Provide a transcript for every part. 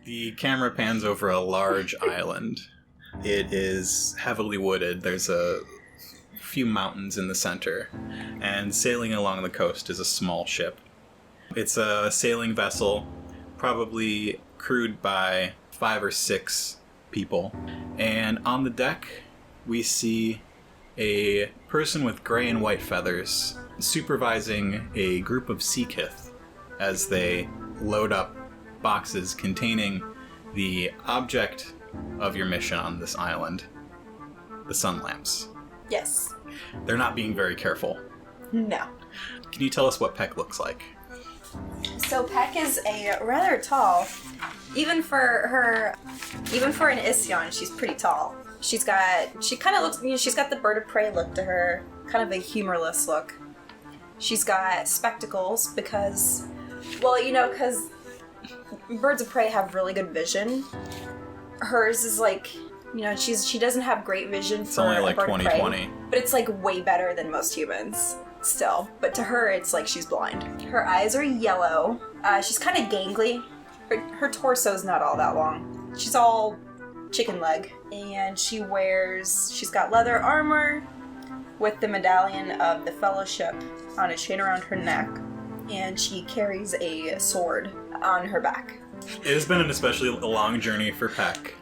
The camera pans over a large island. It is heavily wooded. There's a few mountains in the center, and sailing along the coast is a small ship. It's a sailing vessel, probably crewed by 5 or 6 people. And on the deck, we see a person with gray and white feathers supervising a group of Seekith as they load up boxes containing the object of your mission on this island, the Sunlamps. Yes. They're not being very careful. No. Can you tell us what Peck looks like? So Peck is a rather tall, even for an Isyan, she's pretty tall. She kind of looks, she's got the bird of prey look to her, kind of a humorless look. She's got spectacles because birds of prey have really good vision. Hers is like, she doesn't have great vision for only like a bird of 20/20. prey, but it's like way better than most humans still. But to her, it's like she's blind. Her eyes are yellow. She's kind of gangly. Her torso's not all that long. She's all chicken leg, and she's got leather armor with the medallion of the Fellowship on a chain around her neck, and she carries a sword on her back. It has been an especially long journey for Peck,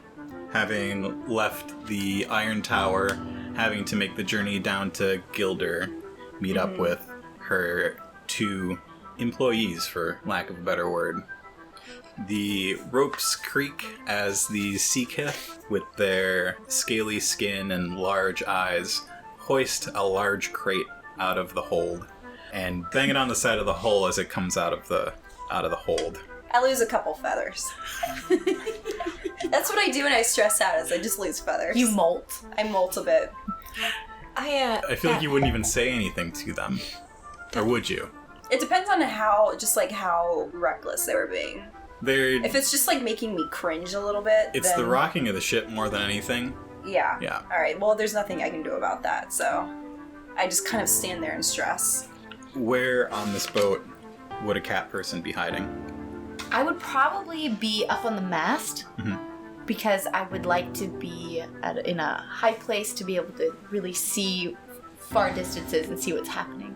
having left the Iron Tower, having to make the journey down to Gilder, meet up with her 2 employees, for lack of a better word. The ropes creak as the Seekith, with their scaly skin and large eyes, hoist a large crate out of the hold and bang it on the side of the hull as it comes out of the hold. I lose a couple feathers. That's what I do when I stress out, is I just lose feathers. You molt. I molt a bit. I feel like you wouldn't even say anything to them. Or would you? It depends on how reckless they were being. If it's just like making me cringe a little bit, it's then... the rocking of the ship more than anything. Yeah. Yeah. Alright, well, there's nothing I can do about that, so I just kind of stand there and stress. Where on this boat would a cat person be hiding? I would probably be up on the mast, because I would like to be in a high place to be able to really see far distances and see what's happening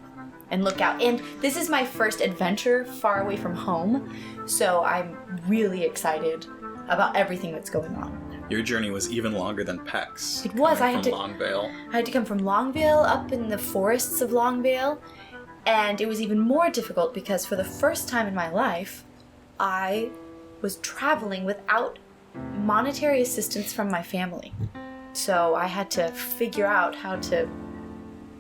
and look out. And this is my first adventure far away from home, so I'm really excited about everything that's going on. Your journey was even longer than Peck's. It was. I had to come from Longvale up in the forests of Longvale, and it was even more difficult because for the first time in my life, I was traveling without monetary assistance from my family. So I had to figure out how to...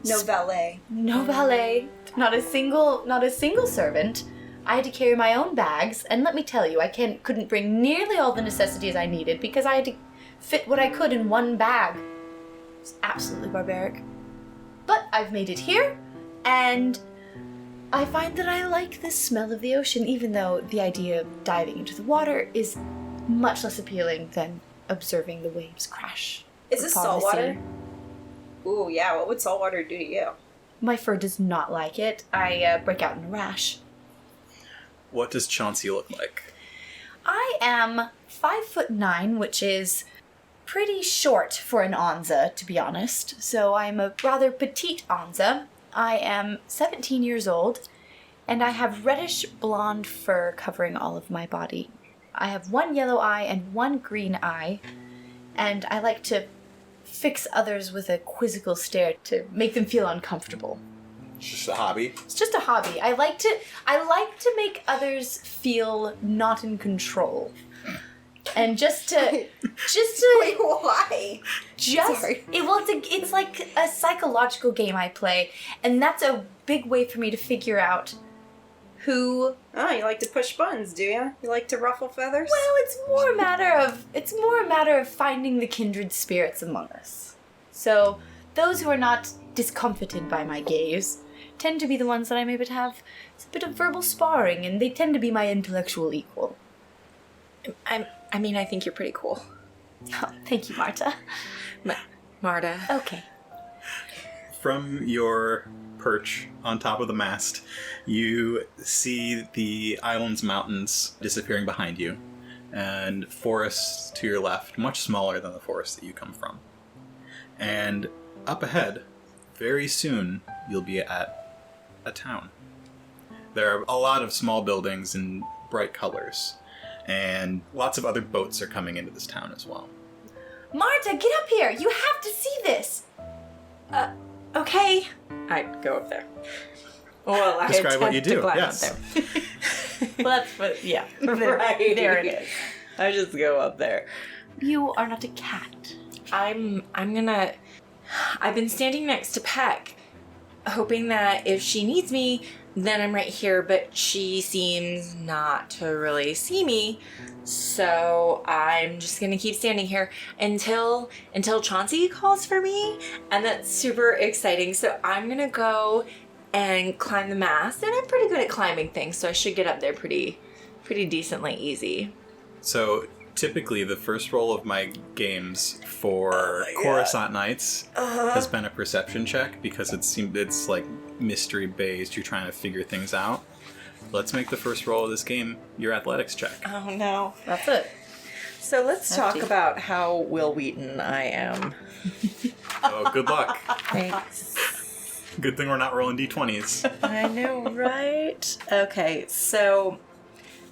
No valet. No valet. Not a single servant. I had to carry my own bags, and let me tell you, I couldn't bring nearly all the necessities I needed because I had to fit what I could in one bag. It's absolutely barbaric. But I've made it here, and I find that I like the smell of the ocean, even though the idea of diving into the water is much less appealing than observing the waves crash. Is this salt water? Ooh, yeah, what would salt water do to you? My fur does not like it. I break out in a rash. What does Chauncey look like? I am 5'9", which is pretty short for an Onza, to be honest. So I'm a rather petite Onza. I am 17 years old, and I have reddish blonde fur covering all of my body. I have 1 yellow eye and 1 green eye, and I like to fix others with a quizzical stare to make them feel uncomfortable. It's just a hobby? It's just a hobby. I like to make others feel not in control. And just to Wait, why? Sorry. It's like a psychological game I play, and that's a big way for me to figure out who... Oh, you like to push buttons, do you? You like to ruffle feathers? Well, it's more a matter of finding the kindred spirits among us. So, those who are not discomfited by my gaze tend to be the ones that I'm able to have a bit of verbal sparring, and they tend to be my intellectual equal. I think you're pretty cool. Oh, thank you, Marta. Marda. Okay. From your perch on top of the mast, you see the island's mountains disappearing behind you. and forests to your left, much smaller than the forest that you come from. And up ahead, very soon, you'll be at a town. There are a lot of small buildings in bright colors, and lots of other boats are coming into this town as well. Marta, get up here! You have to see this! Okay. I go up there. Well, I Describe what attempt you to do, climb yes. up there. Well, that's what, yeah. Right. There it is. I just go up there. You are not a cat. I've been standing next to Peck, hoping that if she needs me, then I'm right here, but she seems not to really see me. So I'm just gonna keep standing here until Chauncey calls for me, and that's super exciting. So I'm gonna go and climb the mast, and I'm pretty good at climbing things, so I should get up there pretty decently easy. So typically the first roll of my games for Coruscant Nights has been a perception check because it's like mystery based. You're trying to figure things out. Let's make the first roll of this game your athletics check. Oh no. That's it. So let's talk about how Will Wheaton I am. Oh, good luck. Thanks. Good thing we're not rolling d20s. I know, right? Okay, so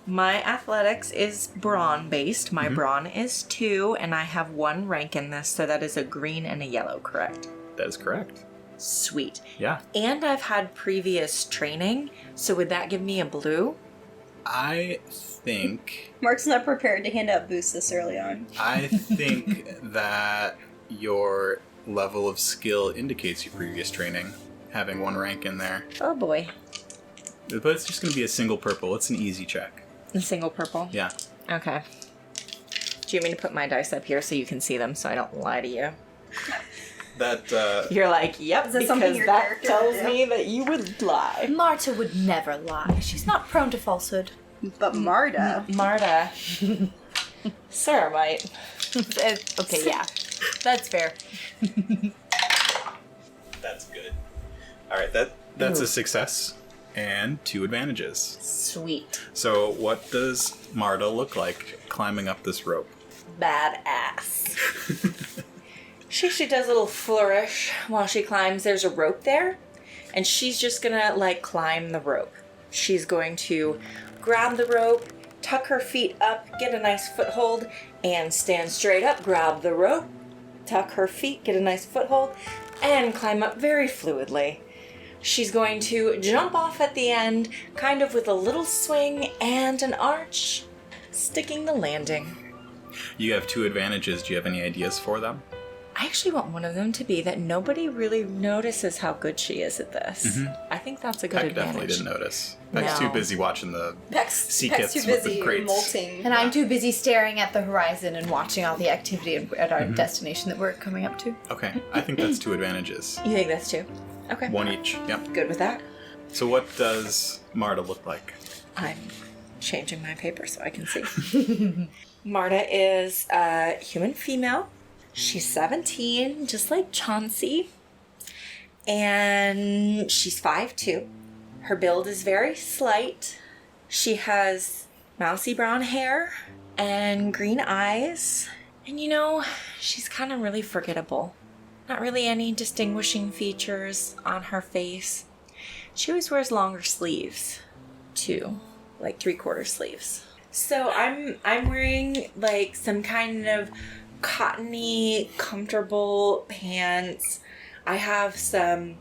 my athletics is brawn based. My brawn is 2, and I have 1 rank in this, so that is a green and a yellow, correct? That is correct. Sweet. Yeah. And I've had previous training, so would that give me a blue? I think Mark's not prepared to hand out boosts this early on. I think that your level of skill indicates your previous training, having 1 rank in there. Oh boy. But it's just going to be a single purple. It's an easy check. A single purple? Yeah. Okay. Do you want me to put my dice up here so you can see them so I don't lie to you? That, You're like, yep, Is that something because your that character tells would do? me that you would lie. Marta would never lie. She's not prone to falsehood. But Marda, Marda. Sarah might. Okay, yeah. That's fair. That's good. Alright, that's a success. And 2 advantages. Sweet. So what does Marda look like climbing up this rope? Badass. She does a little flourish while she climbs. There's a rope there, and she's just gonna like climb the rope. She's going to grab the rope, tuck her feet up, get a nice foothold, and stand straight up, grab the rope, tuck her feet, get a nice foothold, and climb up very fluidly. She's going to jump off at the end, kind of with a little swing and an arch, sticking the landing. You have 2 advantages. Do you have any ideas for them? I actually want one of them to be that nobody really notices how good she is at this. I think that's a good Peck advantage. definitely didn't notice. Peck's No. too busy watching the Peck's sea too kits with the busy crates. molting. And I'm too busy staring at the horizon and watching all the activity at our destination that we're coming up to. Okay, I think that's 2 advantages. You think that's two? Okay. 1 each. Yep. Good with that. So what does Marda look like? I'm changing my paper so I can see. Marda is a human female. She's 17, just like Chauncey. And she's 5'2". Her build is very slight. She has mousy brown hair and green eyes. And you know, she's kind of really forgettable. Not really any distinguishing features on her face. She always wears longer sleeves, too, like 3/4 sleeves. So I'm wearing like some kind of cottony, comfortable pants. I have some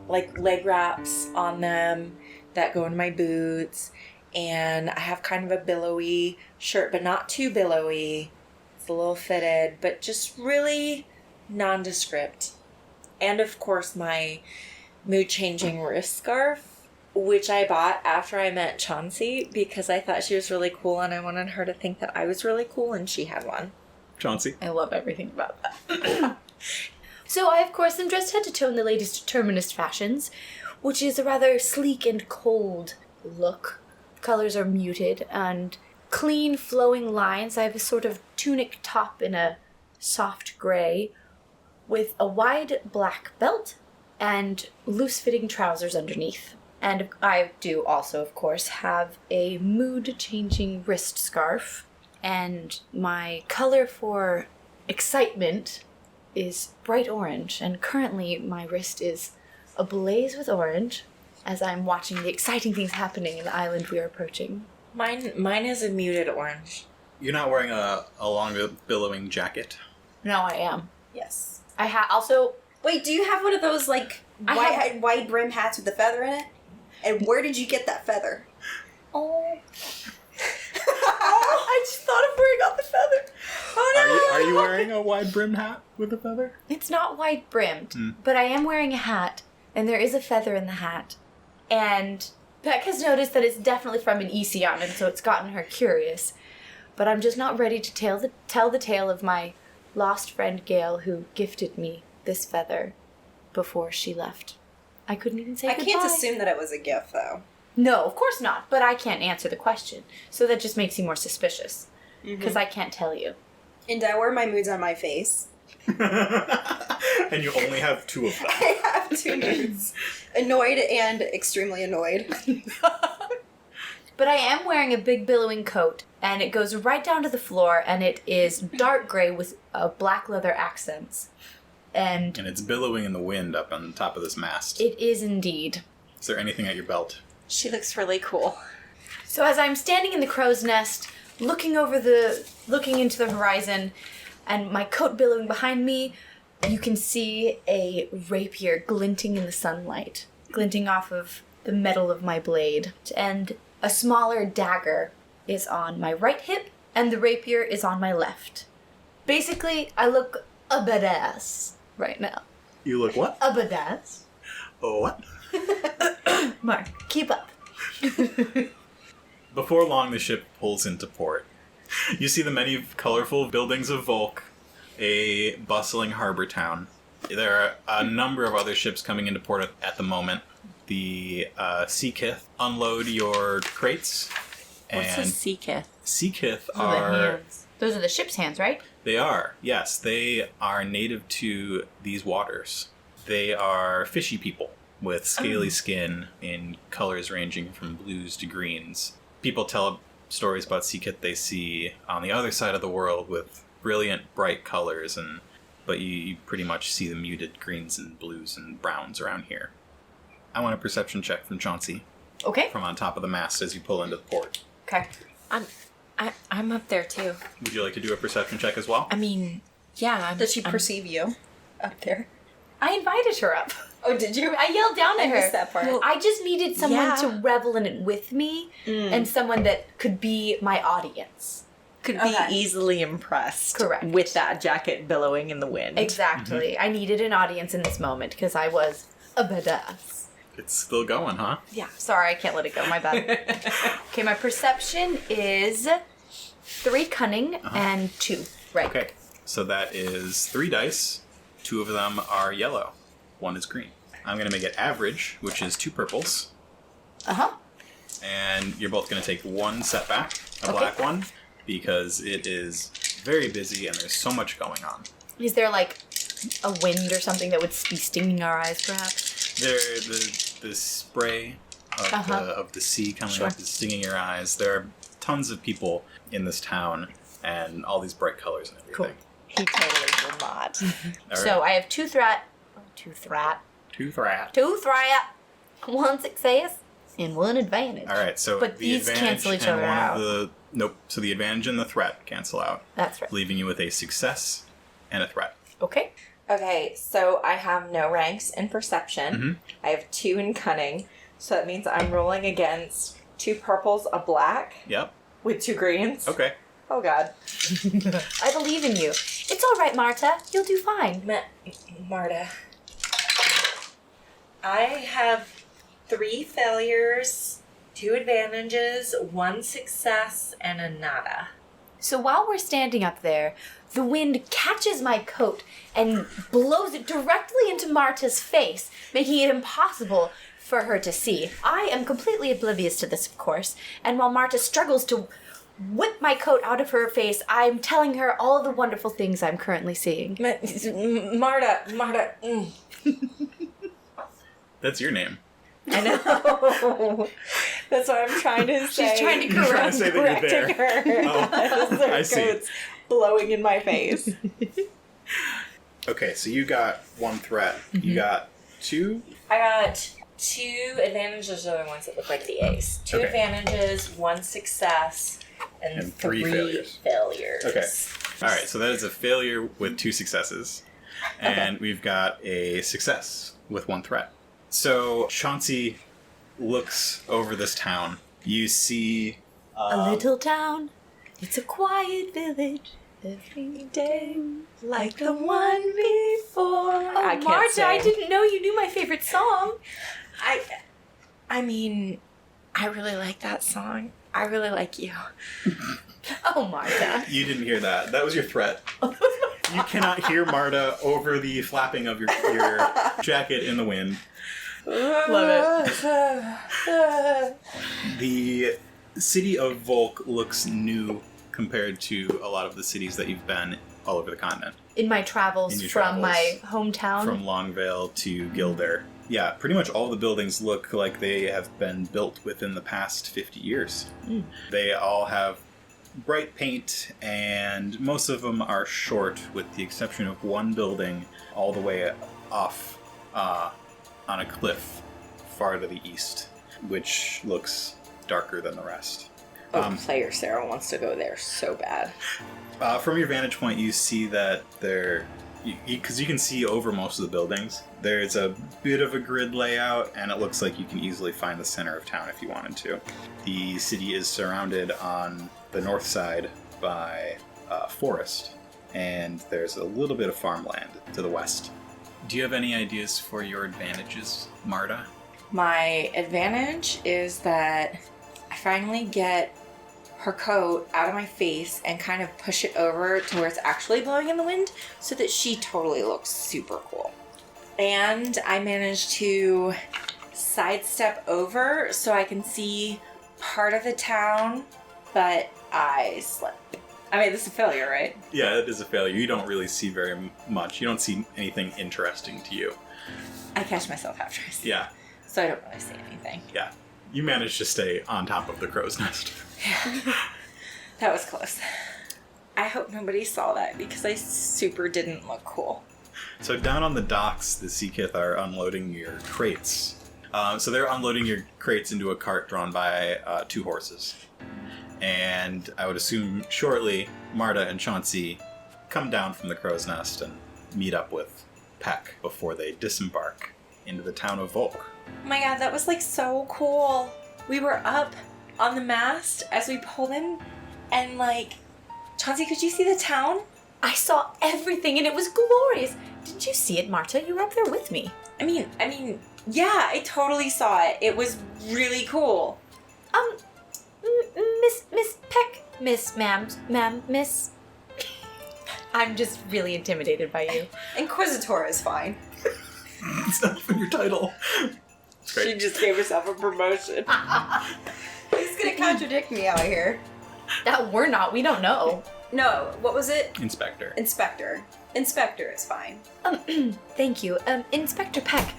like leg wraps on them that go in my boots, and I have kind of a billowy shirt, but not too billowy. It's a little fitted, but just really nondescript. And of course my mood-changing wrist scarf, which I bought after I met Chauncey because I thought she was really cool and I wanted her to think that I was really cool, and she had one. Chauncey? I love everything about that. So I, of course, am dressed head to toe in the latest determinist fashions, which is a rather sleek and cold look. Colors are muted and clean, flowing lines. I have a sort of tunic top in a soft gray with a wide black belt and loose-fitting trousers underneath. And I do also, of course, have a mood-changing wrist scarf and my color for excitement is bright orange, and currently my wrist is ablaze with orange as I'm watching the exciting things happening in the island we are approaching. Mine is a muted orange. You're not wearing a long billowing jacket. No, I am. Yes. I also... Wait, do you have one of those, like, wide brim hats with the feather in it? And where did you get that feather? Oh. I just thought of where I got the feather. Oh no! Are you wearing a wide brimmed hat with a feather? It's not wide brimmed, but I am wearing a hat, and there is a feather in the hat. And Peck has noticed that it's definitely from an Esion, and so it's gotten her curious. But I'm just not ready to tell the tale of my lost friend Gail, who gifted me this feather before she left. I couldn't even say goodbye. I can't assume that it was a gift, though. No, of course not, but I can't answer the question. So that just makes you more suspicious. Because I can't tell you. And I wear my moods on my face. And you only have 2 of them. I have 2 moods. Annoyed and extremely annoyed. But I am wearing a big billowing coat, and it goes right down to the floor, and it is dark gray with black leather accents. And it's billowing in the wind up on top of this mast. It is indeed. Is there anything at your belt? She looks really cool. So as I'm standing in the crow's nest, looking into the horizon, and my coat billowing behind me, you can see a rapier glinting in the sunlight, glinting off of the metal of my blade. And a smaller dagger is on my right hip, and the rapier is on my left. Basically, I look a badass right now. You look what? A badass. Oh, what? Mark, keep up. Before long, the ship pulls into port. You see the many colorful buildings of Volk, a bustling harbor town. There are a number of other ships coming into port at the moment. The Sea Kith unload your crates. What's a Sea Kith? Sea Kith The are... hands. Those are the ship's hands, right? They are, yes. They are native to these waters. They are fishy people with scaly skin in colors ranging from blues to greens. People tell stories about Sea Kith they see on the other side of the world with brilliant, bright colors, but you pretty much see the muted greens and blues and browns around here. I want a perception check from Chauncey. Okay. From on top of the mast as you pull into the port. Okay. I'm up there too. Would you like to do a perception check as well? I mean, yeah. Does she perceive you up there? I invited her up. Oh, did you? I yelled down at her. I missed that part. Well, I just needed someone to Yeah. revel in it with me, and someone that could be my audience. Could Okay. be easily impressed. Correct. With that jacket billowing in the wind. Exactly. I needed an audience in this moment because I was a badass. It's still going, huh? Yeah, sorry, I can't let it go. My bad. Okay, my perception is 3 cunning and 2 right. Okay, so that is 3 dice. 2 of them are yellow. 1 is green. I'm going to make it average, which is 2 purples. Uh-huh. And you're both going to take 1 setback, a Okay. black one, because it is very busy and there's so much going on. Is there like a wind or something that would be stinging our eyes, perhaps? The spray of the sea coming up is stinging your eyes. There are tons of people in this town and all these bright colors and everything. Cool. He totally will not. All So right. I have 2 threat, 1 success, and 1 advantage. All right, so But the these advantage cancel each and other one out. of the nope. So the advantage and the threat cancel out, That's right. leaving you with a success and a threat. Okay. Okay, so I have no ranks in perception. I have 2 in cunning. So that means I'm rolling against 2 purples, a black, Yep. with 2 greens. Okay. Oh god. I believe in you. It's all right, Marta. You'll do fine. Marda. I have 3 failures, 2 advantages, 1 success, and a nada. So while we're standing up there, the wind catches my coat and blows it directly into Marta's face, making it impossible for her to see. I am completely oblivious to this, of course, and while Marta struggles to whip my coat out of her face, I'm telling her all the wonderful things I'm currently seeing. Marda. That's your name. I know. That's what I'm trying to say. She's trying to You're trying to say that you're correcting there. her. Oh, As their I see. coat's blowing in my face. Okay, so you got one threat. You got two? I got 2 advantages, are the ones that look like the ace. 2 Okay. advantages, 1 success, and 3 failures. Okay. Alright, so that is a failure with 2 successes. And we've got a success with 1 threat. So Chauncey looks over this town. You see... A little town. It's a quiet village. Every day. Like the one before. Oh, I can't Marta, sing. I didn't know you knew my favorite song. I mean, I really like that song. I really like you. Oh, Marta. You didn't hear that. That was your threat. You cannot hear Marda over the flapping of your jacket in the wind. Love it. The city of Volk looks new compared to a lot of the cities that you've been all over the continent. In my travels In your from travels. my hometown. From Longvale to Gilder. Yeah, pretty much all the buildings look like they have been built within the past 50 years. They all have bright paint, and most of them are short, with the exception of one building all the way off on a cliff far to the east, which looks darker than the rest. Player Sarah wants to go there so bad. From your vantage point, you see that because you can see over most of the buildings, there's a bit of a grid layout, and it looks like you can easily find the center of town if you wanted to. The city is surrounded on the north side by forest, and there's a little bit of farmland to the west. Do you have any ideas for your advantages, Marda? My advantage is that I finally get her coat out of my face and kind of push it over to where it's actually blowing in the wind so that she totally looks super cool. And I managed to sidestep over so I can see part of the town, but I slip. I mean, this is a failure, right? Yeah, it is a failure. You don't really see very much. You don't see anything interesting to you. I catch myself half twice. Yeah, So I don't really see anything. yeah. You managed to stay on top of the crow's nest. That was close. I hope nobody saw that because I super didn't look cool. So down on the docks, the Seakith are unloading your crates. So they're unloading your crates into a cart drawn by 2 horses. And I would assume shortly, Marda and Chauncey come down from the crow's nest and meet up with Peck before they disembark into the town of Volk. Oh my god, that was like so cool. We were up on the mast as we pulled in, and like, Chauncey, could you see the town? I saw everything and it was glorious. Did you see it, Marta? You were up there with me. I mean, yeah, I totally saw it. It was really cool. Miss Peck, Miss. I'm just really intimidated by you. Inquisitor is fine. It's not even your title. It's great. She just gave herself a promotion. Who's gonna contradict me out here? That we're not. We don't know. No, what was it? Inspector. Inspector. Inspector is fine. Thank you. Inspector Peck,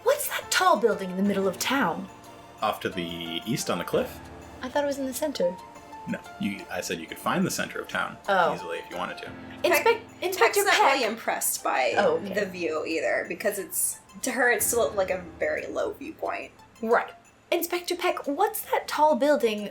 what's that tall building in the middle of town? Off to the east on the cliff? I thought it was in the center. No, I said you could find the center of town easily if you wanted to. Peck's Inspector not Peck. really impressed by Okay. the view either, because to her it's still like a very low viewpoint. Right. Inspector Peck, what's that tall building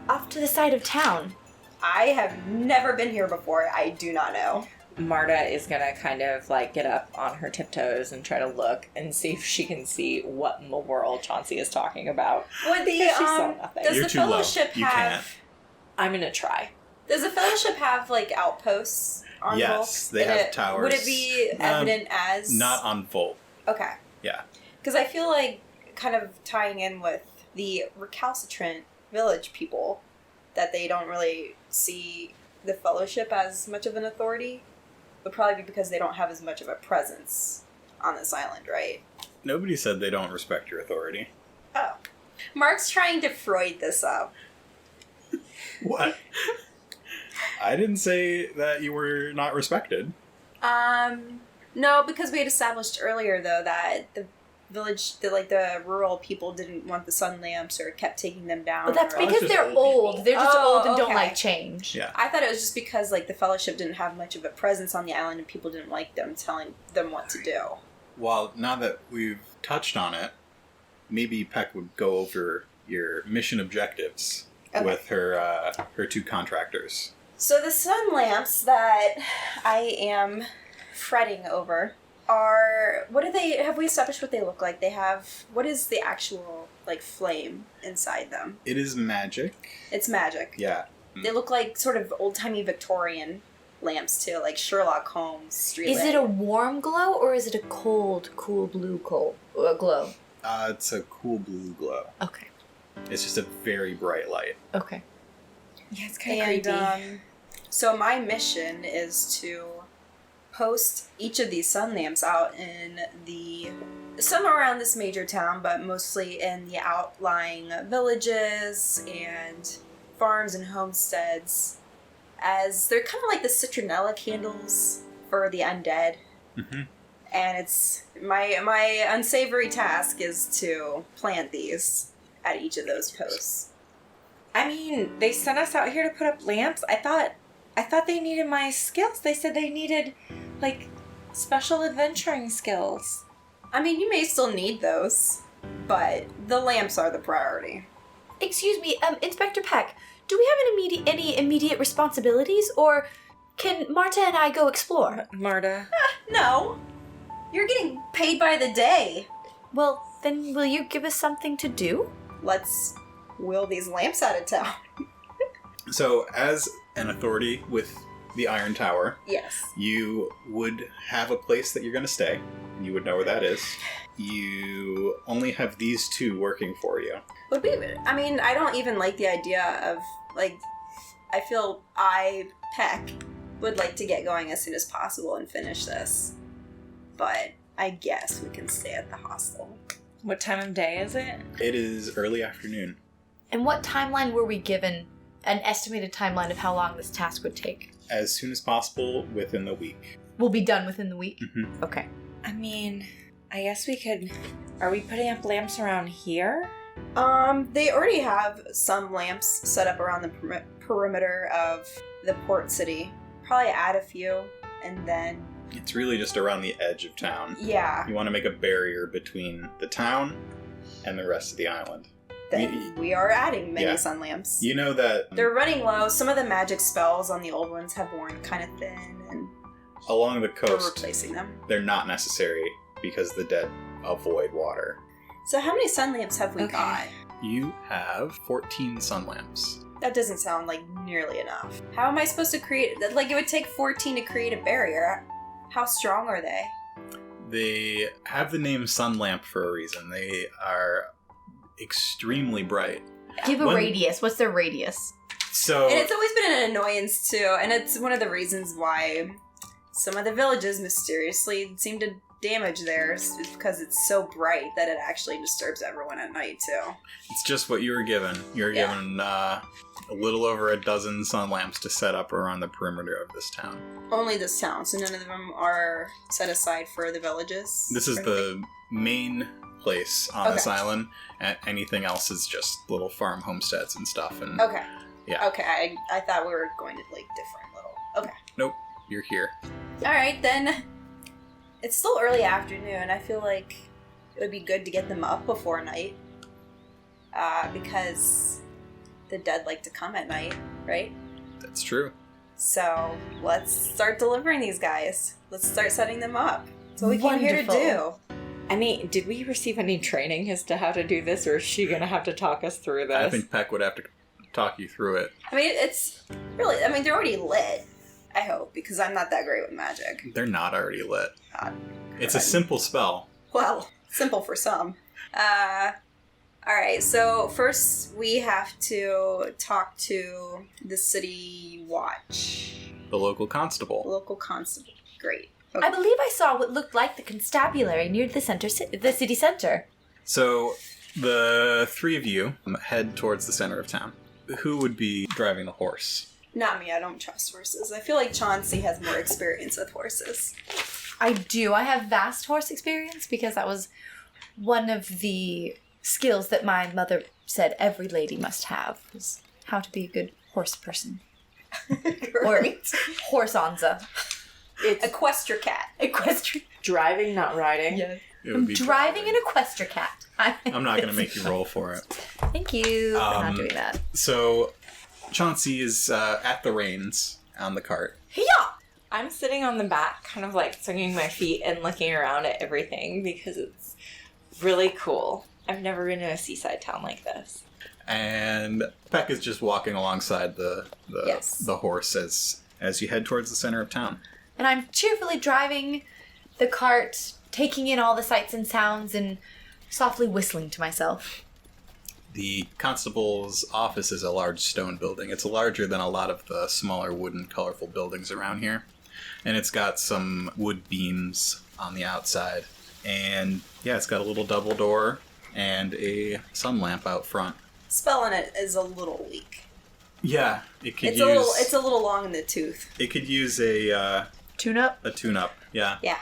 off to the side of town? I have never been here before. I do not know. Marda is gonna kind of like get up on her tiptoes and try to look and see if she can see what in the world Chauncey is talking about. Would the She saw nothing. does You're the too low. fellowship You have can't. I'm gonna try. Does the fellowship have like outposts on Yes, Volk? they And have towers. Would it be evident as Not on Volk. Okay. Yeah. Because I feel like kind of tying in with the recalcitrant village people that they don't really see the fellowship as much of an authority would probably be because they don't have as much of a presence on this island, right? Nobody said they don't respect your authority. Oh. Mark's trying to Freud this up. What? I didn't say that you were not respected. No, because we had established earlier, though, that village, the rural people didn't want the Sunlamps or kept taking them down. But that's or- because just they're old. They're just old and don't okay. like change. Yeah. I thought it was just because, like, the Fellowship didn't have much of a presence on the island and people didn't like them telling them what to do. Well, now that we've touched on it, maybe Peck would go over your mission objectives with her two contractors. So the Sunlamps that I am fretting over are, what do they, have we established what they look like? They have, what is the actual, like, flame inside them? It is magic. It's magic. Yeah. They look like sort of old-timey Victorian lamps, too, like Sherlock Holmes street Is it a warm glow or is it a cold, cool blue glow? It's a cool blue glow. Okay. It's just a very bright light. Okay. Yeah, it's kind of And, creepy. so my mission is to post each of these sun lamps out in some around this major town, but mostly in the outlying villages and farms and homesteads, as they're kind of like the citronella candles for the undead. Mm-hmm. And it's my unsavory task is to plant these at each of those posts. I mean, they sent us out here to put up lamps. I thought they needed my skills. They said they needed, like, special adventuring skills. I mean, you may still need those, but the lamps are the priority. Excuse me, Inspector Peck, do we have any immediate responsibilities, or can Marta and I go explore? Marda. No, you're getting paid by the day. Well, then will you give us something to do? Let's wheel these lamps out of town. So, as an authority with the Iron Tower, Yes. you would have a place that you're going to stay. You would know where that is. You only have these two working for you. Would be. I mean, I don't even like the idea of, like, I feel Peck would like to get going as soon as possible and finish this. But I guess we can stay at the hostel. What time of day is it? It is early afternoon. And what timeline were we given? An estimated timeline of how long this task would take? As soon as possible within the week. We'll be done within the week? Mm-hmm. Okay. I mean, I guess we could... Are we putting up lamps around here? They already have some lamps set up around the perimeter of the port city. Probably add a few, and then... It's really just around the edge of town. Yeah. You want to make a barrier between the town and the rest of the island. Then we are adding many Yeah. sun lamps. You know that They're running low. Some of the magic spells on the old ones have worn kind of thin, and along the we're coast, replacing them. they're not necessary because the dead avoid water. So how many sun lamps have we Okay. got? You have 14 sun lamps. That doesn't sound like nearly enough. How am I supposed to create... Like, it would take 14 to create a barrier. How strong are they? They have the name sun lamp for a reason. They are extremely bright. Give a When- radius. What's their radius? So And it's always been an annoyance, too. And it's one of the reasons why some of the villages mysteriously seem to damage theirs, is because it's so bright that it actually disturbs everyone at night, too. it's just what you were given. You're Yeah. given a little over a dozen sun lamps to set up around the perimeter of this town. Only this town, so none of them are set aside for the villages? This is or the main place on this Okay. island. Anything else is just little farm homesteads and stuff. And Okay. Yeah. Okay, I thought we were going to, like, different little... Okay. nope, you're here. Alright, then. It's still early afternoon. I feel like it would be good to get them up before night. Because the dead like to come at night, right? That's true. So let's start delivering these guys. Let's start setting them up. That's what we came here to do. Wonderful. I mean, did we receive any training as to how to do this, or is she going to have to talk us through this? I think Peck would have to talk you through it. I mean, it's really... I mean, they're already lit. I hope, because I'm not that great with magic. They're not already lit. God. It's a simple spell. Well, simple for some. Alright, so first we have to talk to the city watch. The local constable. Local constable. Great. I believe I saw what looked like the constabulary near the city center. So, the three of you head towards the center of town. Who would be driving the horse? Not me, I don't trust horses. I feel like Chauncey has more experience with horses. I do. I have vast horse experience because that was One of the skills that my mother said every lady must have is how to be a good horse person. Or horse-onza. It's Equestria cat. Equestrian. driving, not riding. Yes. It would I'm be driving an equestria cat. I'm not going to make you roll for it. Thank you for not doing that. So, Chauncey is at the reins on the cart. Yeah. I'm sitting on the back, kind of like swinging my feet and looking around at everything because it's really cool. I've never been to a seaside town like this. And Peck is just walking alongside the horse as you head towards the center of town. And I'm cheerfully driving the cart, taking in all the sights and sounds, and softly whistling to myself. The constable's office is a large stone building. It's larger than a lot of the smaller wooden, colorful buildings around here. And it's got some wood beams on the outside. And yeah, it's got a little double door and a sun lamp out front. Spell on it is a little weak. Yeah, it could It's a little long in the tooth. It could use a Tune-up? a tune-up. Yeah. Yeah.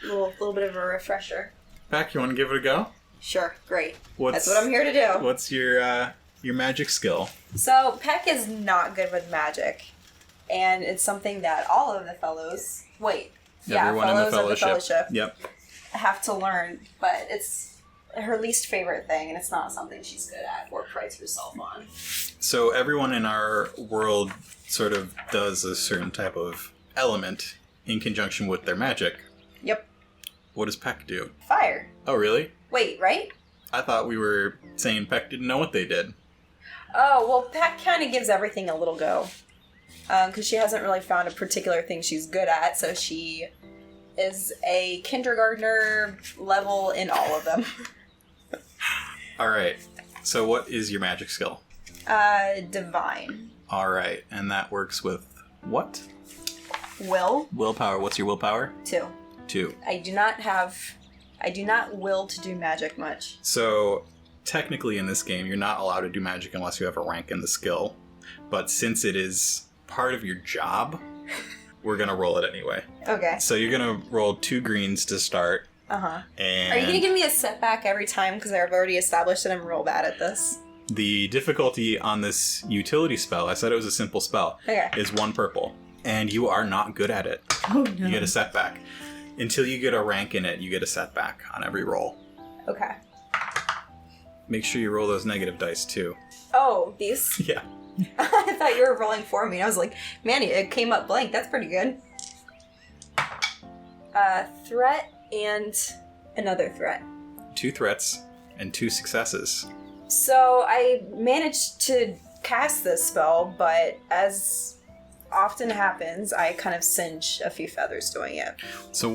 Little bit of a refresher. Peck, you want to give it a go? Sure, great. What's- That's what I'm here to do. What's your magic skill? So, Peck is not good with magic. And it's something that all of the fellows... Wait. Everyone fellows in the of the fellowship. fellowship Yep. have to learn, but it's her least favorite thing, and it's not something she's good at or prides herself on. So everyone in our world sort of does a certain type of element in conjunction with their magic. Yep. What does Peck do? Fire. Oh, really? Wait, right? I thought we were saying Peck didn't know what they did. Oh, well, Peck kind of gives everything a little go. Because she hasn't really found a particular thing she's good at, so she is a kindergartner level in all of them. All right. So what is your magic skill? Divine. All right. And that works with what? Will. Willpower. What's your willpower? 2. 2. I do not will to do magic much. So technically in this game, you're not allowed to do magic unless you have a rank in the skill. But since it is part of your job, we're going to roll it anyway. Okay. So you're going to roll 2 greens to start. Uh-huh. And Are you going to give me a setback every time? Because I've already established that I'm real bad at this. the difficulty on this utility spell, I said it was a simple spell, Okay. is 1 purple. And you are not good at it. Oh, no. You get a setback. Until you get a rank in it, you get a setback on every roll. Okay. Make sure you roll those negative dice too. Oh, these? Yeah. I thought you were rolling for me. I was like, man, it came up blank. That's pretty good. Threat and another threat. 2 threats and 2 successes. So I managed to cast this spell, but as often happens, I kind of singe a few feathers doing it. So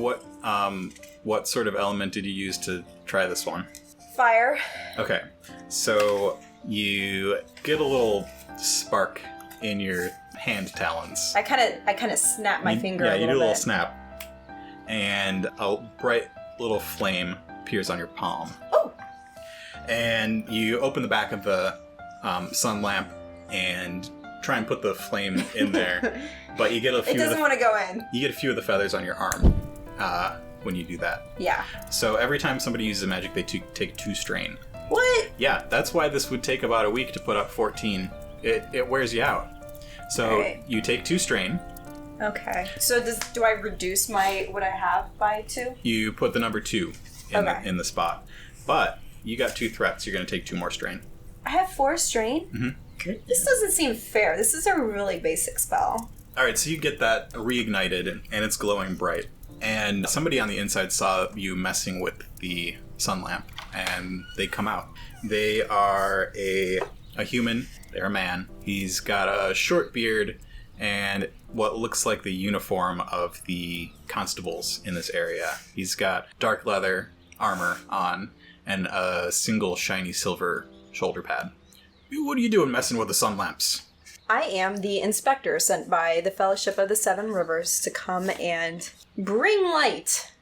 what sort of element did you use to try this one? Fire. Okay. So you get a little spark in your hand talons. I kind of snap my finger. Yeah, a you do little a little bit. snap. And a bright little flame appears on your palm. Oh. And you open the back of the sun lamp and try and put the flame in there, but you get a few. It doesn't want to go in. You get a few of the feathers on your arm when you do that. Yeah. So every time somebody uses a magic, they take 2 strain. What? Yeah, that's why this would take about a week to put up 14. It wears you out. So Alright. you take 2 strain. Okay. So do I reduce what I have by 2? You put the number 2 Okay. in the spot, but you got 2 threats. You're going to take 2 more strain. I have 4 strain? Mm-hmm. This doesn't seem fair. This is a really basic spell. All right, so you get that reignited, and it's glowing bright. And somebody on the inside saw you messing with the sun lamp, and they come out. They are a human. They're a man. He's got a short beard and what looks like the uniform of the constables in this area. He's got dark leather armor on and a single shiny silver shoulder pad. What are you doing messing with the sun lamps? I am the inspector sent by the Fellowship of the Seven Rivers to come and bring light,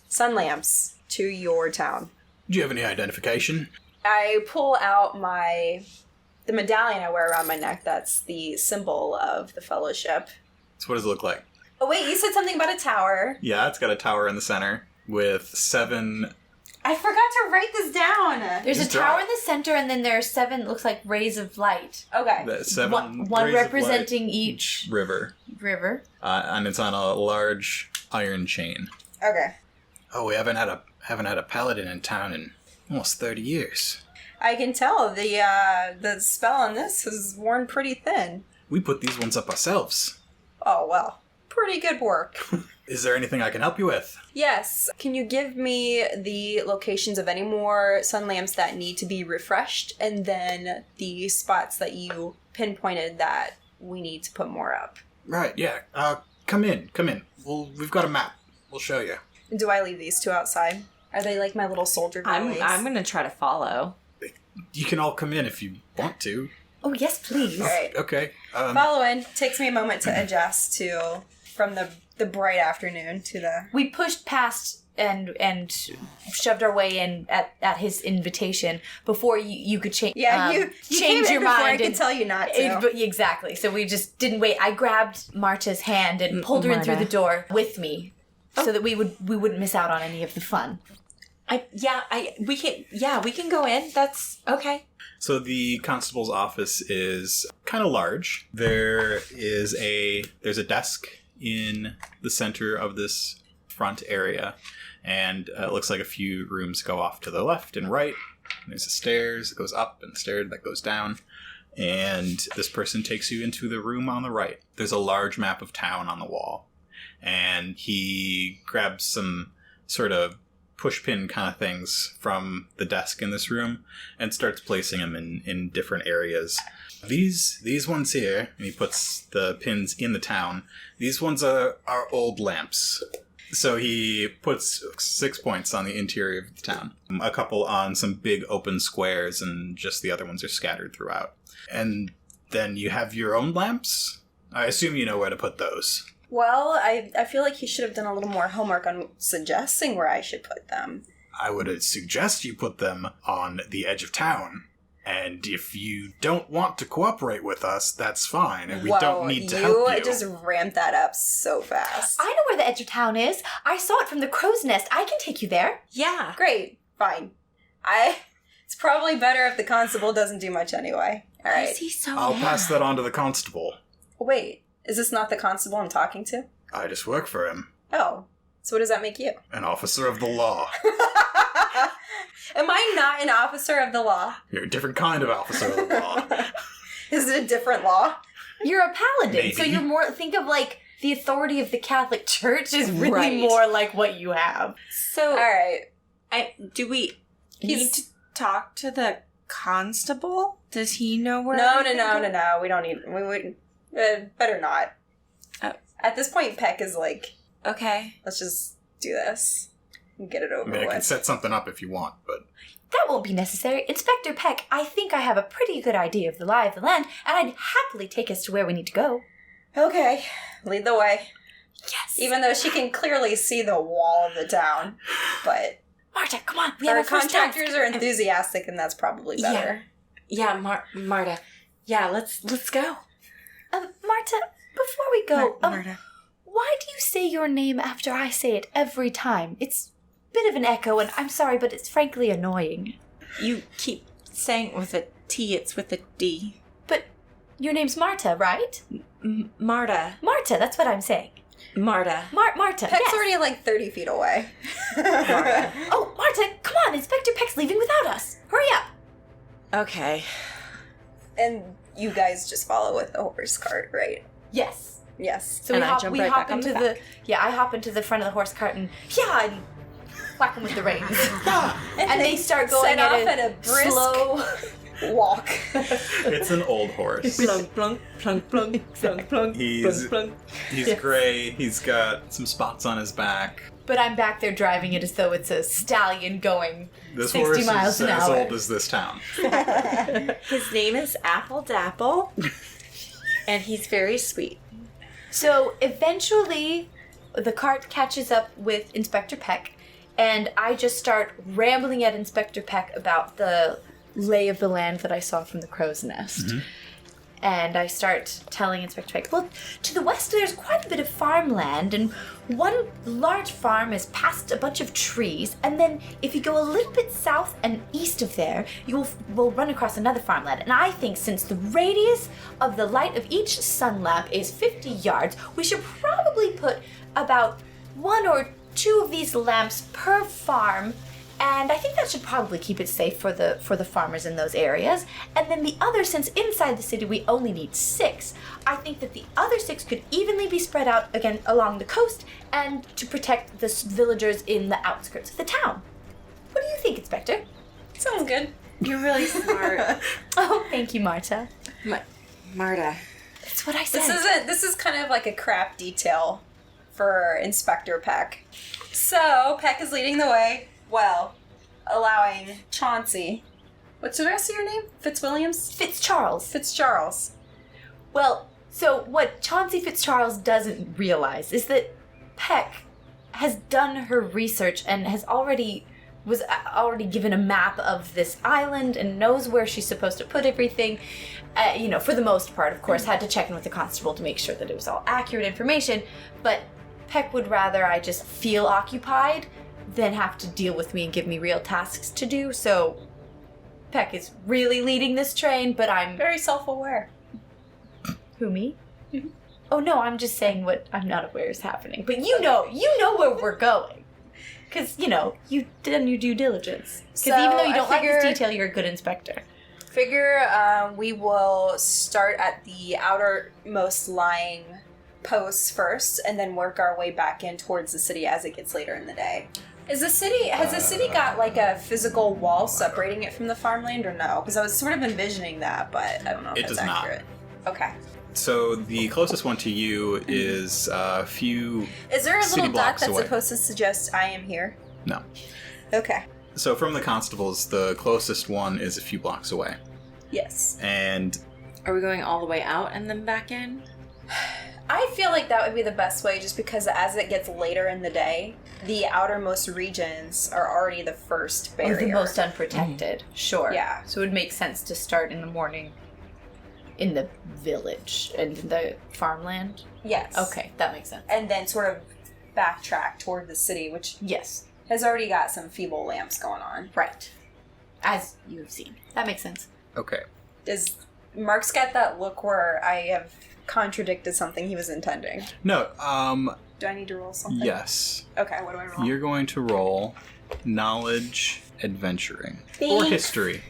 sun lamps, to your town. Do you have any identification? I pull out the medallion I wear around my neck. That's the symbol of the Fellowship. So what does it look like? Oh wait, you said something about a tower. Yeah, it's got a tower in the center with 7 I forgot to write this down. There's a Just tower draw. in the center, and then there are 7, looks like rays of light. Okay. The 7 One rays of representing light each river. river. And it's on a large iron chain. Okay. Oh, we haven't had a paladin in town in almost 30 years. I can tell the spell on this is worn pretty thin. We put these ones up ourselves. Oh, well. Pretty good work. Is there anything I can help you with? Yes. Can you give me the locations of any more sun lamps that need to be refreshed, and then the spots that you pinpointed that we need to put more up? Right, yeah. Come in. We've got a map. We'll show you. Do I leave these two outside? Are they like my little soldier boys? I'm gonna try to follow. You can all come in if you want to. Oh, yes, please. All right. Okay. Follow in. Takes me a moment to adjust from the bright afternoon to the... We pushed past and shoved our way in at his invitation before you could change. Yeah, you change came in your before mind. I could tell you not to. But exactly. So we just didn't wait. I grabbed Marta's hand and pulled her in through Marta. the door with me, so that we wouldn't miss out on any of the fun. We can go in. That's okay. So the constable's office is kind of large. There's a desk in the center of this front area, and it looks like a few rooms go off to the left and right. There's a stairs that goes up and a stair that goes down, and this person takes you into the room on the right. There's a large map of town on the wall, and he grabs some sort of pushpin kind of things from the desk in this room and starts placing them in different areas. These ones here, and he puts the pins in the town, these ones are old lamps. So he puts 6 points on the interior of the town, a couple on some big open squares, and just the other ones are scattered throughout. And then you have your own lamps? I assume you know where to put those. Well, I feel like he should have done a little more homework on suggesting where I should put them. I would suggest you put them on the edge of town. And if you don't want to cooperate with us, that's fine, and we don't need to help you. You just ramped that up so fast. I know where the edge of town is. I saw it from the crow's nest. I can take you there. Yeah. Great, fine. It's probably better if the constable doesn't do much anyway. All Why right. is he so I'll mad? pass that on to the constable. Wait, is this not the constable I'm talking to? I just work for him. Oh, so what does that make you? An officer of the law. Am I not an officer of the law? You're a different kind of officer of the law. Is it a different law? You're a paladin, so Maybe. you're more. Think of like the authority of the Catholic Church is really Right. more like what you have. So, All right. do we He's- need to talk to the constable? Does he know where? No. We don't need. We would. Better not. Oh. At this point, Peck is like, Okay. let's just do this and get it I over mean, I can with. set something up if you want, but That won't be necessary. Inspector Peck, I think I have a pretty good idea of the lie of the land, and I'd happily take us to where we need to go. Okay, lead the way. Yes. Even though she can clearly see the wall of the town, but Marta, come on. We our have a first contractors task. are enthusiastic, and that's probably better. Yeah, Marda. Yeah, let's go. Marta, before we go, Marda. why do you say your name after I say it every time? It's a bit of an echo, and I'm sorry, but it's frankly annoying. You keep saying it with a T, it's with a D. But your name's Marta, right? Marda. Marta, that's what I'm saying. Marta. Marta, Peck's yes. already like 30 feet away. Oh, Marta, come on, Inspector Peck's leaving without us. Hurry up. Okay. And you guys just follow with the horse cart, right? Yes. Yes. So And we I hop, jump we right hop back on into the the I hop into the front of the horse cart and whack them with the reins. and they start going set off at at a brisk slow walk. it's an old horse. Plunk, plunk, plunk, plunk, plunk, plunk, He's- plunk, plunk. He's gray. He's got some spots on his back. But I'm back there driving it as though it's a stallion going This 60 horse miles is an as hour. old as this town. His name is Apple Dapple, and he's very sweet. So eventually, the cart catches up with Inspector Peck, and I just start rambling at Inspector Peck about the lay of the land that I saw from the crow's nest. And I start telling Inspector Peck, well, to the west there's quite a bit of farmland, and one large farm is past a bunch of trees, and then if you go a little bit south and east of there, you will run across another farmland. And I think since the radius of the light of each sun lamp is 50 yards, we should probably put about 1 or 2 of these lamps per farm. And I think that should probably keep it safe for the farmers in those areas. And then the other, since inside the city we only need 6, I think that the other 6 could evenly be spread out again along the coast and to protect the villagers in the outskirts of the town. What do you think, Inspector? Sounds good. You're really smart. Oh, thank you, Marta. Marda. That's what I said. This is kind of like a crap detail for Inspector Peck. So, Peck is leading the way. Well, allowing Chauncey. What's the rest of your name? Fitzwilliams? Fitzcharles. Well, so what Chauncey Fitzcharles doesn't realize is that Peck has done her research and was already given a map of this island and knows where she's supposed to put everything. For the most part, of course, had to check in with the constable to make sure that it was all accurate information. But Peck would rather I just feel occupied than have to deal with me and give me real tasks to do. So Peck is really leading this train, but I'm very self-aware. Who, me? Mm-hmm. Oh no, I'm just saying what I'm not aware is happening. But you know where we're going. Because, you've done your due diligence. Because So, even though you I don't like figure- this detail, you're a good inspector. We will start at the outermost lying posts first, and then work our way back in towards the city as it gets later in the day. Has the city got like a physical wall separating it from the farmland, or no? Because I was sort of envisioning that, but I don't know if It that's does not. accurate. Okay. So the closest one to you is a few Is there a city little dot blocks that's away. supposed to suggest I am here? No. Okay. So from the constables, the closest one is a few blocks away. Yes. And Are we going all the way out and then back in? I feel like that would be the best way, just because as it gets later in the day, the outermost regions are already the first barrier. Or the most unprotected. Sure. Yeah. So it would make sense to start in the morning in the village and the farmland. Yes. Okay, that makes sense. And then sort of backtrack toward the city, which Yes. has already got some feeble lamps going on. Right. As you've seen. That makes sense. okay. Does Mark's got that look where I have contradicted something he was intending? No, Do I need to roll something? yes. Okay, what do I roll? You're going to roll knowledge adventuring. Or Thanks. history.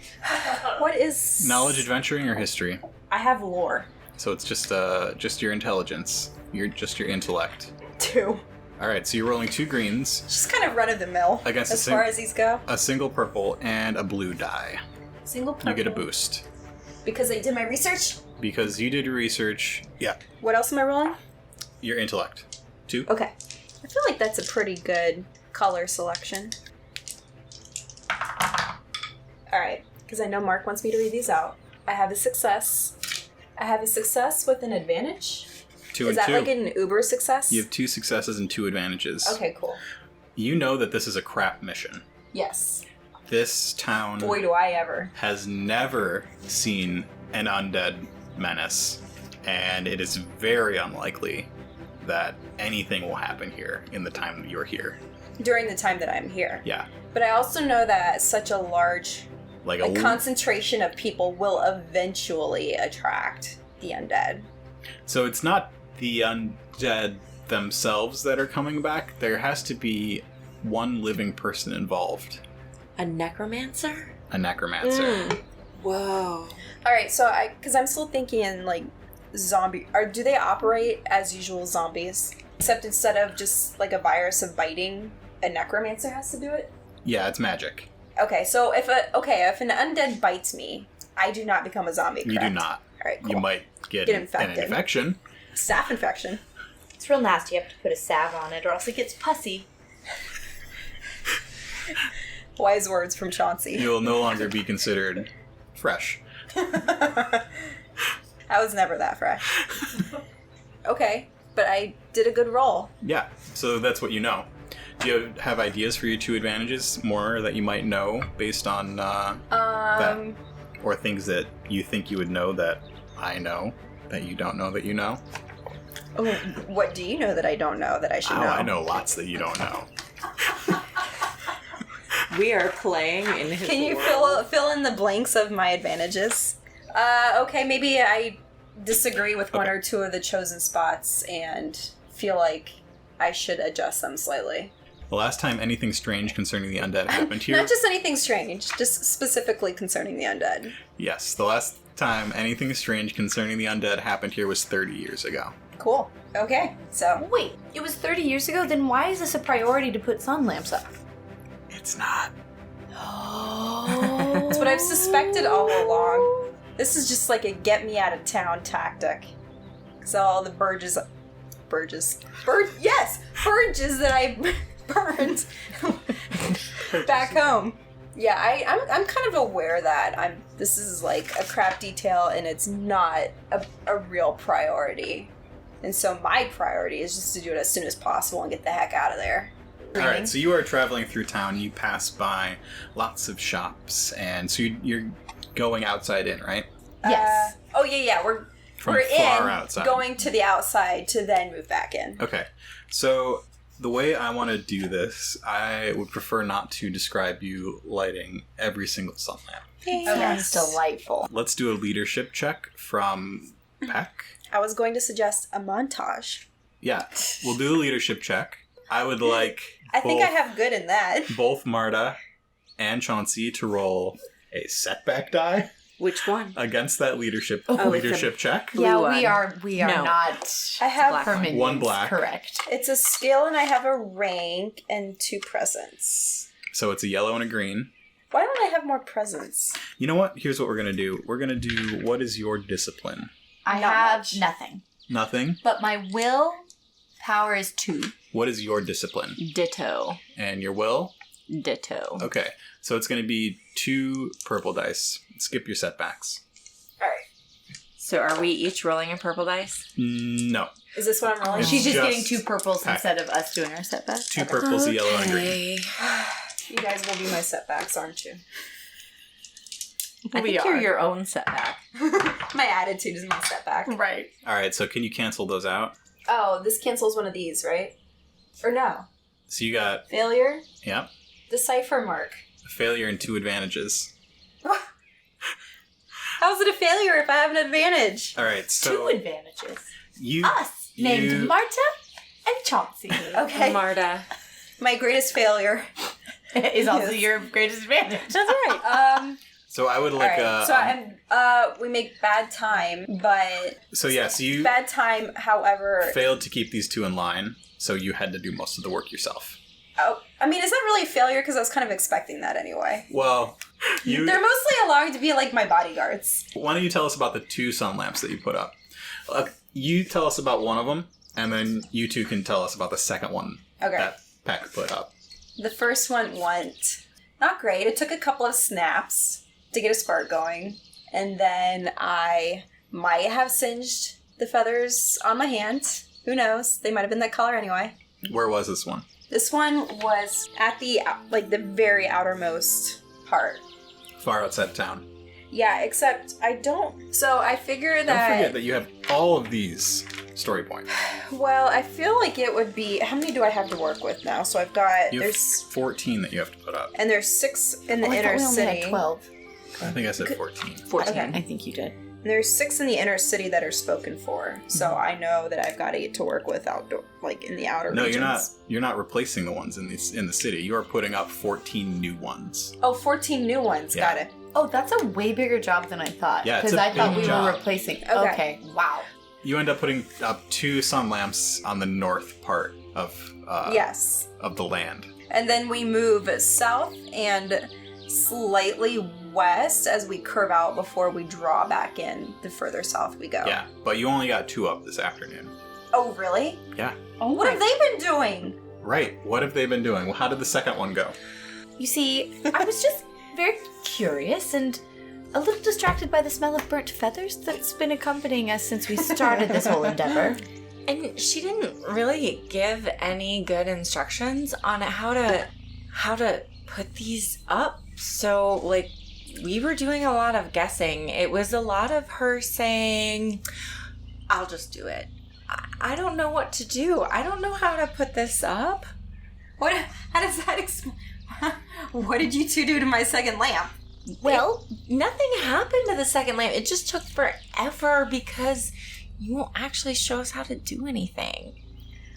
What is... Knowledge adventuring or history. I have lore. So it's just your intelligence. Your intellect. 2. Alright, so you're rolling 2 greens, Just kind of run-of-the-mill Against as a far as these go. a single purple, and a blue die. Single purple. You get a boost. Because I did my research? Because you did your research. Yeah. What else am I rolling? Your intellect. 2. Okay. I feel like that's a pretty good color selection. Alright, because I know Mark wants me to read these out. I have a success. I have a success with an advantage. 2 Is and that 2. like an uber success? You have 2 successes and 2 advantages. Okay, cool. You know that this is a crap mission. Yes. This town Boy, do I ever. has never seen an undead menace, and it is very unlikely that anything will happen here in the time that you're here. During the time that I'm here. Yeah. But I also know that such a large Like a concentration of people will eventually attract the undead. So it's not the undead themselves that are coming back. There has to be one living person involved. A necromancer? A necromancer. Whoa. Alright, so because I'm still thinking in like zombie, do they operate as usual zombies? Except instead of just like a virus of biting, a necromancer has to do it? Yeah, it's magic. Okay, so if an undead bites me, I do not become a zombie, correct? You do not. Alright, cool. You might get an infected. infection. Staph infection. It's real nasty. You have to put a salve on it or else it gets pussy. Wise words from Chauncey. You'll no longer be considered fresh. I was never that fresh. Okay, but I did a good roll. Yeah, so that's what you know. Do you have ideas for your 2 advantages? More that you might know based on that? Or things that you think you would know that I know that you don't know that you know. Oh, what do you know that I don't know that I should know? I know lots that you don't know. We are playing in his Can you world. fill in the blanks of my advantages? Okay, maybe I disagree with one Okay. or two of the chosen spots and feel like I should adjust them slightly. The last time anything strange concerning the undead happened here... Not just anything strange, just specifically concerning the undead. Yes, the last time anything strange concerning the undead happened here was 30 years ago. Cool. Okay, so Wait, it was 30 years ago? Then why is this a priority to put Sunlamps up? It's not. Oh. that's what I've suspected all along. This is just like a get me out of town tactic. So all the burges that I burned back home. Yeah, I'm kind of aware that this is like a crap detail and it's not a real priority. And so my priority is just to do it as soon as possible and get the heck out of there. Alright, so you are traveling through town, you pass by lots of shops, and so you're going outside in, right? Yes. We're From we're far in, outside. going to the outside to then move back in. Okay, so the way I want to do this, I would prefer not to describe you lighting every single sun lamp. Sounds delightful. Let's do a leadership check from Peck. I was going to suggest a montage. Yeah, we'll do a leadership check. I would like I think I have good in that. both Marda and Chauncey to roll a setback die Which one? against that leadership it's a- leadership check. Yeah, Blue we one. are No. not I have Black one. perminions. One black. Correct. It's a skill and I have a rank and 2 presents. So it's a yellow and a green. Why don't I have more presents? You know what? Here's what we're going to do. We're going to do, what is your discipline? I Not have much. nothing. Nothing? But my will power is 2. What is your discipline? Ditto. And your will? Ditto. Okay. So it's going to be 2 purple dice. Skip your setbacks. Alright. So are we each rolling a purple dice? No. Is this what I'm rolling? It's She's just just getting 2 purples Peck. instead of us doing our setback. 2 purples, a yellow, and a green. You guys will be my setbacks, aren't you? I think you're your own setback. My attitude is my setback. Right. All right. So can you cancel those out? Oh, this cancels one of these, right? Or no? So you got, Failure? yeah, Decipher mark. a failure and 2 advantages. How's it a failure if I have an advantage? All right. 2 So advantages. you, Us, named Marta and Chauncey. Okay. Marda. My greatest failure. is also Yes. your greatest advantage. That's right. so I would like, Alright, so we make bad time, but so yes, you bad time, however, failed to keep these 2 in line. So you had to do most of the work yourself. I mean, is that really a failure? Because I was kind of expecting that anyway. Well, you. They're mostly allowed to be like my bodyguards. Why don't you tell us about the 2 sun lamps that you put up? You tell us about one of them, and then you 2 can tell us about the second one Okay. that Peck put up. The first one went not great. It took a couple of snaps to get a spark going, and then I might have singed the feathers on my hand. Who knows? They might have been that color anyway. Where was this one? This one was at the very outermost part. Far outside town. Yeah, except I don't. So I figure Don't that. forget that you have all of these story points. Well, I feel like it would be. How many do I have to work with now? So I've got. You have There's 14 that you have to put up. and there's 6 in the I inner thought we only city. had 12. I think I said 14. 14. Okay. I think you did. And there's 6 in the inner city that are spoken for. So I know that I've got to get to work with outdoor, like in the outer. No, regions. you're not replacing the ones in the city. You are putting up 14 new ones. Oh, 14 new ones. Yeah. Got it. Oh, that's a way bigger job than I thought. Yeah, it's Because a I thought big we job. were replacing. Okay. Okay. Wow. You end up putting up 2 sun lamps on the north part of Yes. of the land. And then we move south and slightly west as we curve out before we draw back in the further south we go. Yeah, but you only got 2 up this afternoon. Oh, really? Yeah. Oh What have they been doing? Right. What have they been doing? Well, how did the second one go? You see, I was just very curious and a little distracted by the smell of burnt feathers that's been accompanying us since we started this whole endeavor. And she didn't really give any good instructions on how to put these up. So, like, we were doing a lot of guessing. It was a lot of her saying, I'll just do it. I don't know what to do. I don't know how to put this up. What? How does that what did you two do to my second lamp? Well, nothing happened to the second lamp. It just took forever because you won't actually show us how to do anything.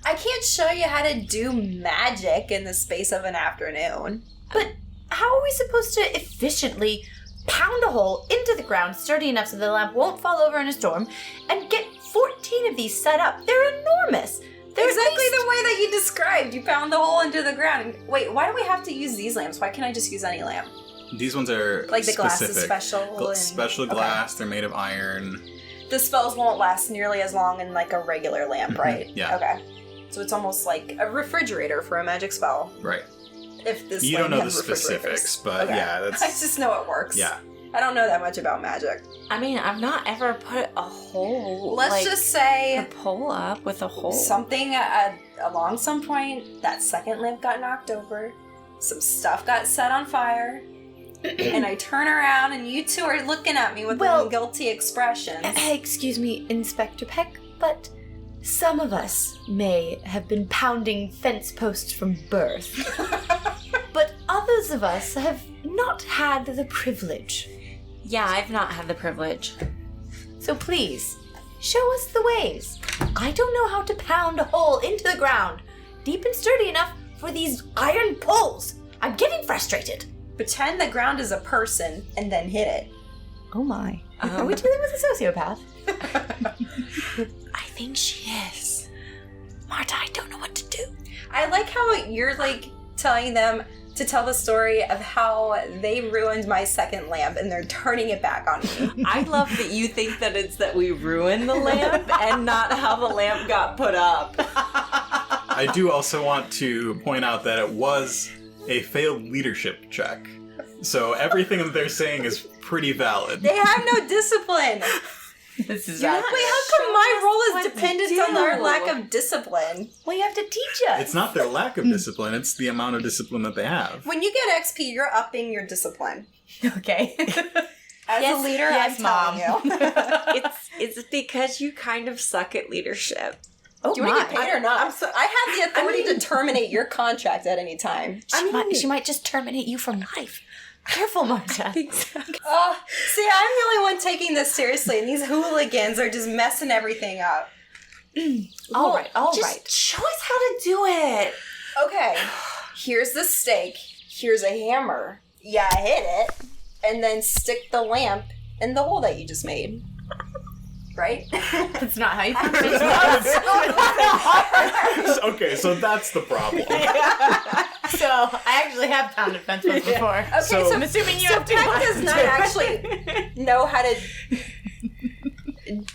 I can't show you how to do magic in the space of an afternoon. But how are we supposed to efficiently pound a hole into the ground sturdy enough so the lamp won't fall over in a storm and get 14 of these set up? They're enormous. They're Exactly the way that you described. You pound the hole into the ground. Wait, why do we have to use these lamps? Why can't I just use any lamp? These ones are Like the glass is specific. special. Special glass. They're made of iron. The spells won't last nearly as long in like a regular lamp, right? Yeah. Okay. So it's almost like a refrigerator for a magic spell. Right. If this You don't know lamp the has refrigerators. specifics, but Okay. yeah, that's... I just know it works. Yeah. I don't know that much about magic. I mean, I've not ever put a hole, Let's just say a pole up with a hole. something along some point, that second lamp got knocked over, some stuff got set on fire, and I turn around and you two are looking at me with Well- guilty expressions. Excuse me, Inspector Peck, but some of us may have been pounding fence posts from birth. But others of us have not had the privilege. Yeah, I've not had the privilege. So please, show us the ways. I don't know how to pound a hole into the ground, deep and sturdy enough for these iron poles. I'm getting frustrated. Pretend the ground is a person and then hit it. Oh my. Are we dealing with a sociopath? I think she is. Marta, I don't know what to do. I like how you're like telling them to tell the story of how they ruined my second lamp and they're turning it back on me. I love that you think that it's that we ruined the lamp and not how the lamp got put up. I do also want to point out that it was a failed leadership check. So everything that they're saying is pretty valid. They have no discipline. This is Wait, how come my role is dependent on their lack of discipline? Well, you have to teach us. It's not their lack of discipline, it's the amount of discipline that they have. When you get XP, you're upping your discipline. Okay. As Yes, a leader, yes, I'm telling you. It's because you kind of suck at leadership. Oh Do you want to get paid or not? I have the authority to terminate your contract at any time. She might just terminate you from life. Careful, Marta. Oh, see, I'm the only one taking this seriously, and these hooligans are just messing everything up. All right. Just show us how to do it. Okay, here's the stake. Here's a hammer. Yeah, hit it, and then stick the lamp in the hole that you just made. Right? That's not how you Okay, so that's the problem. So, I actually have pounded fence posts before. Okay, So- I'm assuming you have Peck does not actually know how to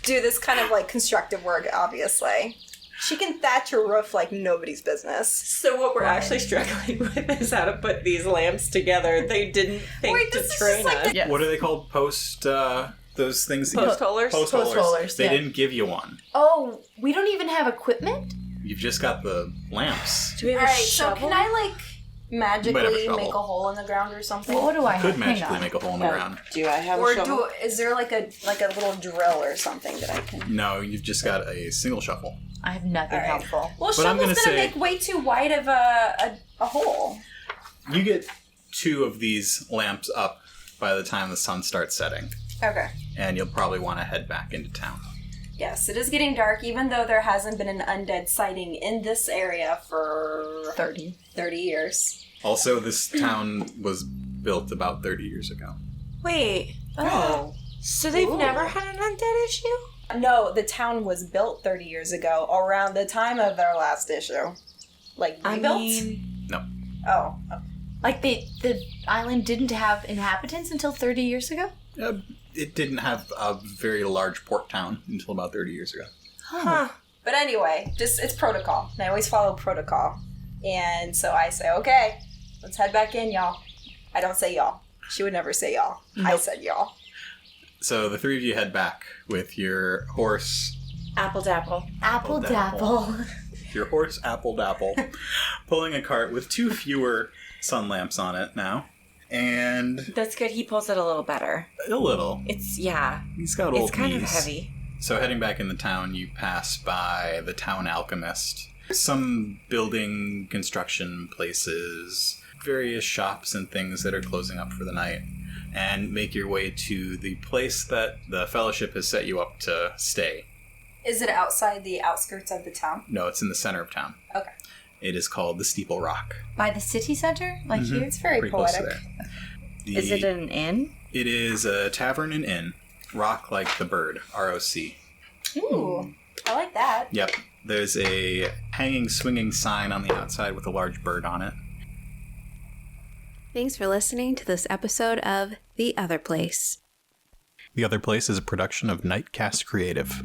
do this kind of like constructive work, obviously. She can thatch a roof like nobody's business. So what we're actually struggling with is how to put these lamps together. They didn't think Wait, to this is train just like us. Yes. What are they called? Those things? Post holders? Post Post holders, They yeah. didn't give you one. Oh, we don't even have equipment? You've just got the lamps. Do we have Alright, a so shovel? can I like You might have a magically shovel. make a hole in the ground or something? What do I have? Could Hang magically on. make a hole in the ground. Do I have Or a shovel? is there like a little drill or something that I can? No, you've just got a single shovel. I have nothing All right. helpful. Well, But I'm shovel's gonna gonna say- make way too wide of a hole. You get 2 of these lamps up by the time the sun starts setting, Okay. and you'll probably want to head back into town. Yes, it is getting dark, even though there hasn't been an undead sighting in this area for 30. 30 years. Also, this town was built about 30 years ago. Wait. Oh. So they've Ooh. never had an undead issue? No, the town was built 30 years ago, around the time of their last issue. Like, rebuilt? No. Oh. Like the island didn't have inhabitants until 30 years ago? It didn't have a very large port town until about 30 years ago. Huh. But anyway, it's protocol. And I always follow protocol. And so I say, okay, let's head back in, y'all. I don't say y'all. She would never say y'all. I said y'all. So the 3 of you head back with your horse, Apple dapple. Apple Dapple. Apple Dapple, pulling a cart with 2 fewer sun lamps on it now. And That's good. He pulls it a little better. a little. It's He's got old It's kind of knees. heavy. So heading back in the town, you pass by the town alchemist. Some building construction places, various shops and things that are closing up for the night, and make your way to the place that the Fellowship has set you up to stay. Is it outside the outskirts of the town? No, it's in the center of town. Okay. It is called the Steeple Rock. By the city center? Like here? It's very Pretty close to poetic. there. Is it an inn? It is a tavern and inn. Rock like the bird. R-O-C. Ooh, I like that. Yep. There's a hanging, swinging sign on the outside with a large bird on it. Thanks for listening to this episode of The Other Place. The Other Place is a production of Nightcast Creative.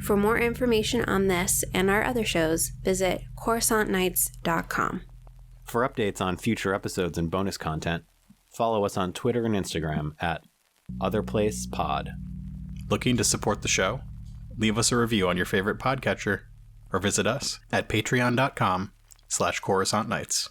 For more information on this and our other shows, visit coruscantnights.com. For updates on future episodes and bonus content, follow us on Twitter and Instagram at OtherplacePod. Looking to support the show? Leave us a review on your favorite podcatcher, or visit us at patreon.com/CoruscantNights.